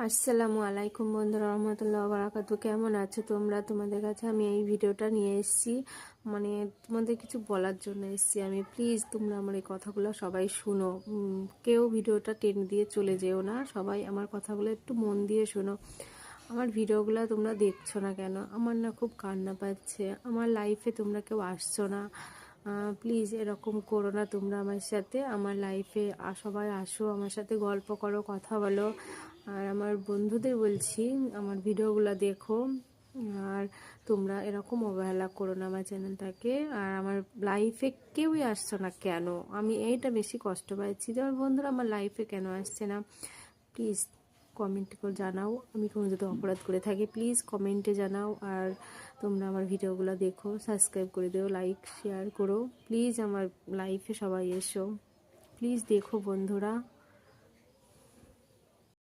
আসসালামু আলাইকুম বন্ধুরা, রহমতুল্লাহ বারাকাতু। কেমন আছো তোমরা? তোমাদের কাছে আমি এই ভিডিওটা নিয়ে এসেছি, মানে তোমাদের কিছু বলার জন্য এসেছি আমি। প্লিজ তোমরা আমার এই কথাগুলো সবাই শুনো, কেউ ভিডিওটা টেনে দিয়ে চলে যেও না, সবাই আমার কথাগুলো একটু মন দিয়ে শোনো। আমার ভিডিওগুলো তোমরা দেখছো না কেন? আমার না খুব কান্না পাচ্ছে, আমার লাইফে তোমরা কেউ আসছো না। প্লিজ এরকম করো না তোমরা আমার সাথে। আমার লাইফে সবাই আসো, আমার সাথে গল্প করো, কথা বলো। আর আমার বন্ধুদের বলছি আমার ভিডিওগুলো দেখো। আর তোমরা এরকম অবহেলা করো না আমার চ্যানেলটাকে। আর আমার লাইফে কেউই আসছো না কেন? আমি এইটা বেশি কষ্ট পাচ্ছি যে আমার বন্ধুরা আমার লাইফে কেন আসছে না। প্লিজ কমেন্ট করে জানাও, আমি কোনো যদি অপরাধ করে থাকি প্লিজ কমেন্টে জানাও। আর তোমরা আমার ভিডিওগুলো দেখো, সাবস্ক্রাইব করে দিও, লাইক শেয়ার করো। প্লিজ আমার লাইফে সবাই এসো, প্লিজ দেখো বন্ধুরা।